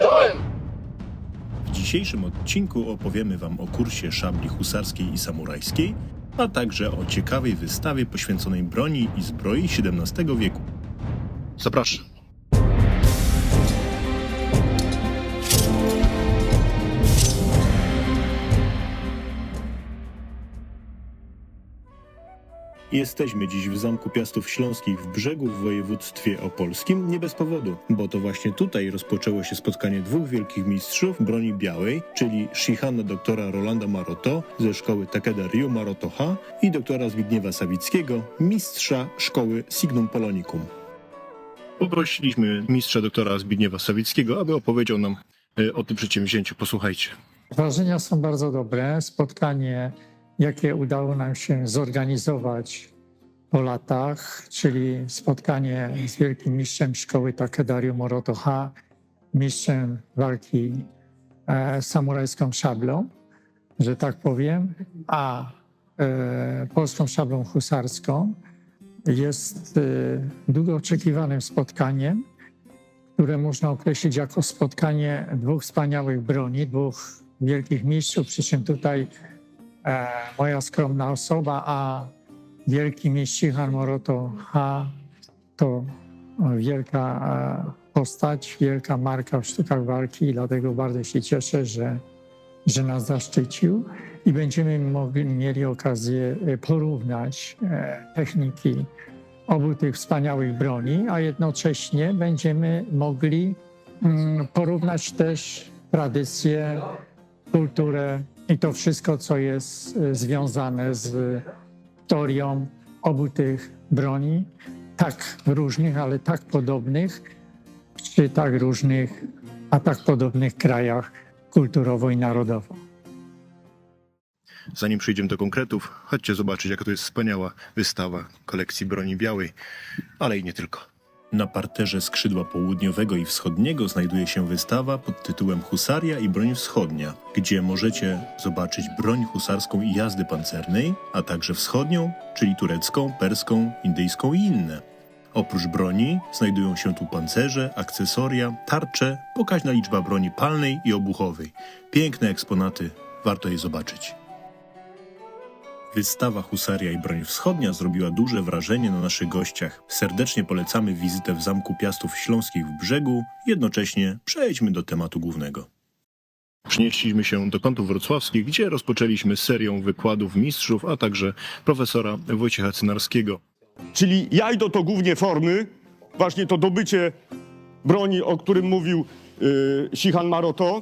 Czołem! W dzisiejszym odcinku opowiemy Wam o kursie szabli husarskiej i samurajskiej, a także o ciekawej wystawie poświęconej broni i zbroi XVII wieku. Zapraszam. Jesteśmy dziś w Zamku Piastów Śląskich w Brzegu w województwie opolskim nie bez powodu, bo to właśnie tutaj rozpoczęło się spotkanie dwóch wielkich mistrzów broni białej, czyli Shihana doktora Rolanda Maroto ze szkoły Takeda Ryu Maroto-ha i doktora Zbigniewa Sawickiego, mistrza szkoły Signum Polonicum. Poprosiliśmy mistrza doktora Zbigniewa Sawickiego, aby opowiedział nam o tym przedsięwzięciu. Posłuchajcie. Wrażenia są bardzo dobre. Spotkanie, jakie udało nam się zorganizować po latach, czyli spotkanie z wielkim mistrzem szkoły Takeda Ryu Maroto-ha, mistrzem walki samurajską szablą, że tak powiem, a polską szablą husarską, jest długo oczekiwanym spotkaniem, które można określić jako spotkanie dwóch wspaniałych broni, dwóch wielkich mistrzów, przy czym tutaj moja skromna osoba, a wielki mistrz Shihan Maroto-ha to wielka postać, wielka marka w sztukach walki i dlatego bardzo się cieszę, że nas zaszczycił i będziemy mieli okazję porównać techniki obu tych wspaniałych broni, a jednocześnie będziemy mogli porównać też tradycję, kulturę i to wszystko, co jest związane z historią obu tych broni, tak różnych, ale tak podobnych, przy tak różnych, a tak podobnych krajach kulturowo i narodowo. Zanim przejdziemy do konkretów, chodźcie zobaczyć, jaka to jest wspaniała wystawa kolekcji broni białej, ale i nie tylko. Na parterze skrzydła południowego i wschodniego znajduje się wystawa pod tytułem Husaria i broń wschodnia, gdzie możecie zobaczyć broń husarską i jazdy pancernej, a także wschodnią, czyli turecką, perską, indyjską i inne. Oprócz broni znajdują się tu pancerze, akcesoria, tarcze, pokaźna liczba broni palnej i obuchowej. Piękne eksponaty, warto je zobaczyć. Wystawa Husaria i broń wschodnia zrobiła duże wrażenie na naszych gościach. Serdecznie polecamy wizytę w Zamku Piastów Śląskich w Brzegu. Jednocześnie przejdźmy do tematu głównego. Przenieśliśmy się do kątów wrocławskich, gdzie rozpoczęliśmy serią wykładów mistrzów, a także profesora Wojciecha Cynarskiego. Czyli jajdo to głównie formy, właśnie to dobycie broni, o którym mówił Shihan Maroto,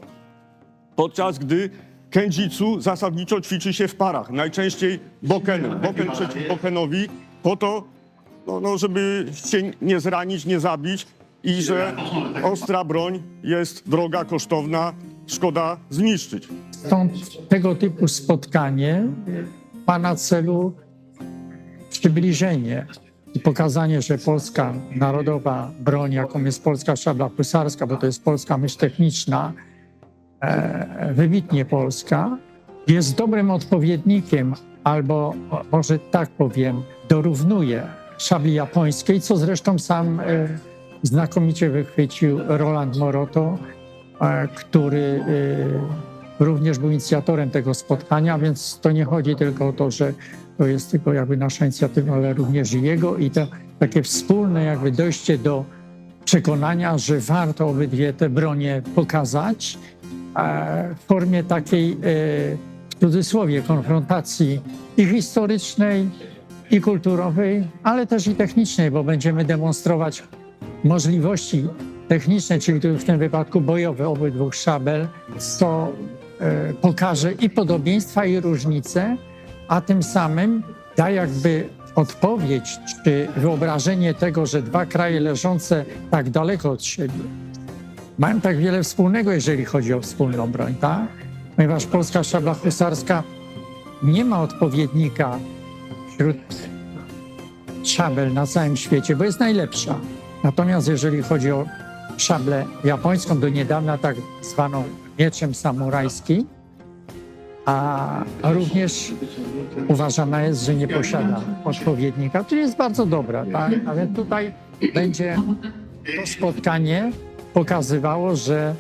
podczas gdy kenjitsu zasadniczo ćwiczy się w parach, najczęściej bokenem, boken przeciw bokenowi, po to, żeby się nie zranić, nie zabić i że ostra broń jest droga, kosztowna, szkoda zniszczyć. Stąd tego typu spotkanie ma na celu przybliżenie i pokazanie, że polska narodowa broń, jaką jest polska szabla husarska, bo to jest polska myśl techniczna, wybitnie polska, jest dobrym odpowiednikiem, albo może tak powiem, dorównuje szabli japońskiej, co zresztą sam znakomicie wychwycił Roland Maroto, który również był inicjatorem tego spotkania, więc to nie chodzi tylko o to, że to jest tylko jakby nasza inicjatywa, ale również jego i to takie wspólne jakby dojście do przekonania, że warto obydwie te bronie pokazać w formie takiej, w cudzysłowie, konfrontacji i historycznej, i kulturowej, ale też i technicznej, bo będziemy demonstrować możliwości techniczne, czyli tu w tym wypadku bojowe obydwu szabel, co pokaże i podobieństwa, i różnice, a tym samym da jakby odpowiedź czy wyobrażenie tego, że dwa kraje leżące tak daleko od siebie mają tak wiele wspólnego, jeżeli chodzi o wspólną broń, tak? Ponieważ polska szabla husarska nie ma odpowiednika wśród szabel na całym świecie, bo jest najlepsza. Natomiast jeżeli chodzi o szablę japońską, do niedawna tak zwaną mieczem samurajskim, a również uważana jest, że nie posiada odpowiednika, czyli jest bardzo dobra, tak? A więc tutaj będzie to spotkanie pokazywało, że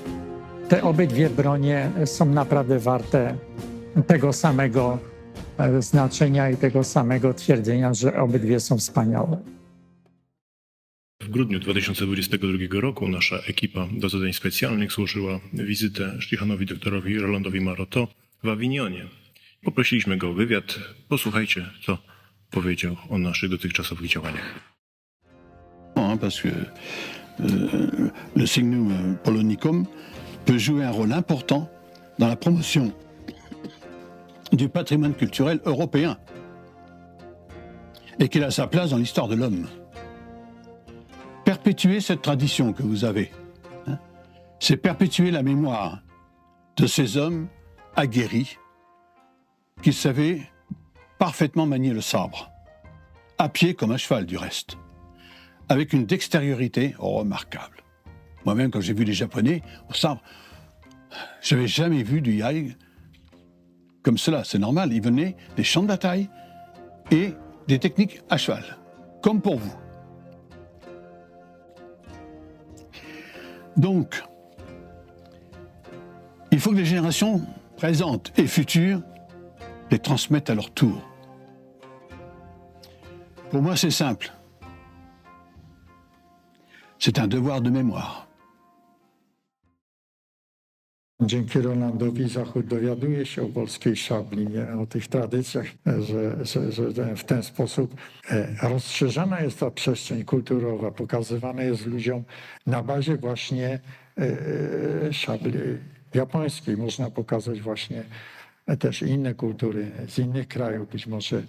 te obydwie bronie są naprawdę warte tego samego znaczenia i tego samego twierdzenia, że obydwie są wspaniałe. W grudniu 2022 roku nasza ekipa do zadań specjalnych złożyła wizytę Sztichanowi doktorowi Rolandowi Maroto w Awinionie. Poprosiliśmy go o wywiad. Posłuchajcie, co powiedział o naszych dotychczasowych działaniach. Parce que le Signum Polonicum peut jouer un rôle important dans la promotion du patrimoine culturel européen et qu'il a sa place dans l'histoire de l'homme. Perpétuer cette tradition que vous avez, hein, c'est perpétuer la mémoire de ces hommes aguerris qui savaient parfaitement manier le sabre, à pied comme à cheval du reste, avec une dextériorité remarquable. Moi-même, quand j'ai vu les Japonais au sabre, je n'avais jamais vu du yai comme cela. C'est normal, ils venaient des champs de bataille et des techniques à cheval, comme pour vous. Donc, il faut que les générations présentes et futures les transmettent à leur tour. Pour moi, c'est simple. C'est un devoir de mémoire. Dzięki Rolandowi Zachód dowiaduje się o polskiej szabli, o tych tradycjach, że w ten sposób rozszerzana jest ta przestrzeń kulturowa, pokazywana jest ludziom na bazie właśnie szabli japońskiej. Można pokazać właśnie też inne kultury z innych krajów, być może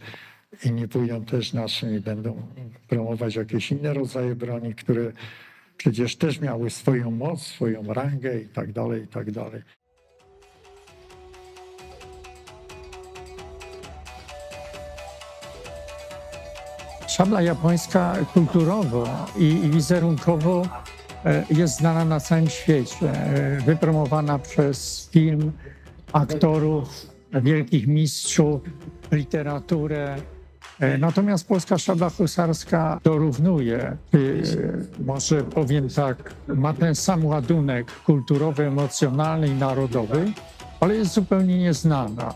inni pójdą też naszym i będą promować jakieś inne rodzaje broni, które przecież też miały swoją moc, swoją rangę i tak dalej, i tak dalej. Szabla japońska kulturowo i wizerunkowo jest znana na całym świecie, wypromowana przez film, aktorów, wielkich mistrzów, literaturę. Natomiast polska szabla husarska dorównuje, może powiem tak, ma ten sam ładunek kulturowy, emocjonalny i narodowy, ale jest zupełnie nieznana.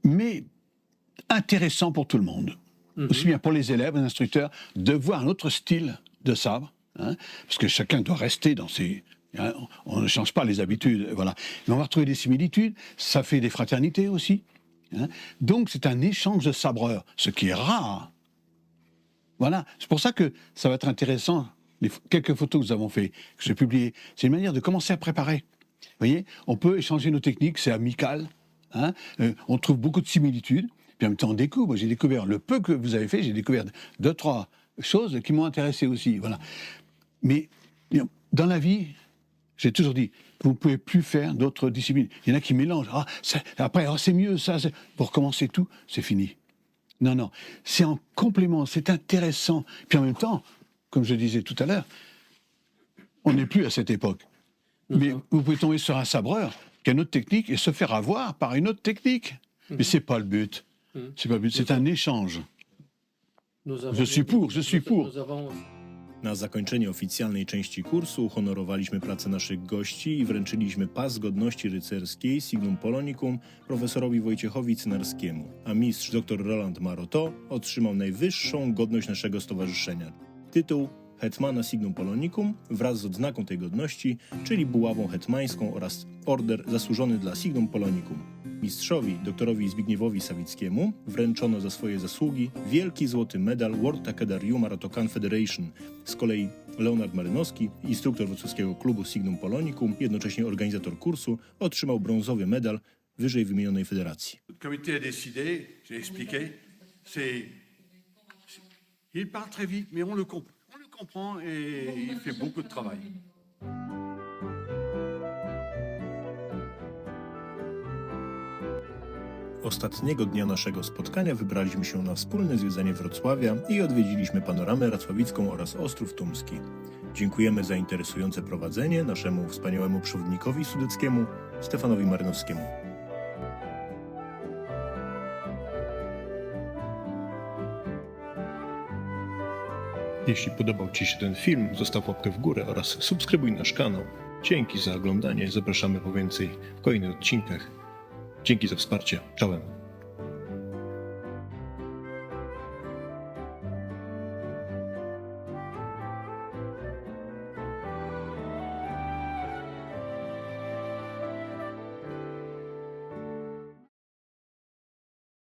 Mais intéressant pour tout le monde, aussi bien pour les élèves, les instructeurs, de voir un autre style de sabre, hein, parce que chacun doit rester dans ses... hein, on ne change pas les habitudes, voilà. Mais on va retrouver des similitudes, ça fait des fraternités aussi. Hein. Donc c'est un échange de sabreurs, ce qui est rare. Voilà, c'est pour ça que ça va être intéressant, quelques photos que nous avons fait, que j'ai publiées, c'est une manière de commencer à préparer. Vous voyez, on peut échanger nos techniques, c'est amical. Hein, on trouve beaucoup de similitudes, puis en même temps on découvre. Moi, j'ai découvert le peu que vous avez fait, j'ai découvert 2-3 choses qui m'ont intéressé aussi. Voilà. Mais dans la vie, j'ai toujours dit, vous ne pouvez plus faire d'autres disciplines. Il y en a qui mélangent. Après, c'est mieux, ça. Pour recommencer tout, c'est fini. Non, non. C'est en complément, c'est intéressant. Puis en même temps, comme je disais tout à l'heure, on n'est plus à cette époque. Mais vous pouvez tomber sur un sabreur qui a une autre technique et se faire avoir par une autre technique. Mais c'est pas le but. C'est pas le but, c'est un échange. Je suis pour. Na zakończenie oficjalnej części kursu uhonorowaliśmy pracę naszych gości i wręczyliśmy pas godności rycerskiej Signum Polonicum profesorowi Wojciechowi Cynarskiemu, a mistrz dr Roland Maroto otrzymał najwyższą godność naszego stowarzyszenia. Tytuł hetmana Signum Polonicum wraz z odznaką tej godności, czyli buławą hetmańską oraz order zasłużony dla Signum Polonicum. Mistrzowi, doktorowi Zbigniewowi Sawickiemu, wręczono za swoje zasługi wielki złoty medal World Takeda Ryu Maroto Confederation. Z kolei Leonard Marynowski, instruktor wrocławskiego klubu Signum Polonicum, jednocześnie organizator kursu, otrzymał brązowy medal wyżej wymienionej federacji. Le comité a décidé, j'ai expliqué, il parle très vite, mais on le comprend et il fait beaucoup de travail. Ostatniego dnia naszego spotkania wybraliśmy się na wspólne zwiedzanie Wrocławia i odwiedziliśmy panoramę racławicką oraz Ostrów Tumski. Dziękujemy za interesujące prowadzenie naszemu wspaniałemu przewodnikowi sudeckiemu Stefanowi Marynowskiemu. Jeśli podobał Ci się ten film, zostaw łapkę w górę oraz subskrybuj nasz kanał. Dzięki za oglądanie, zapraszamy po więcej w kolejnych odcinkach. Dzięki za wsparcie. Czołem.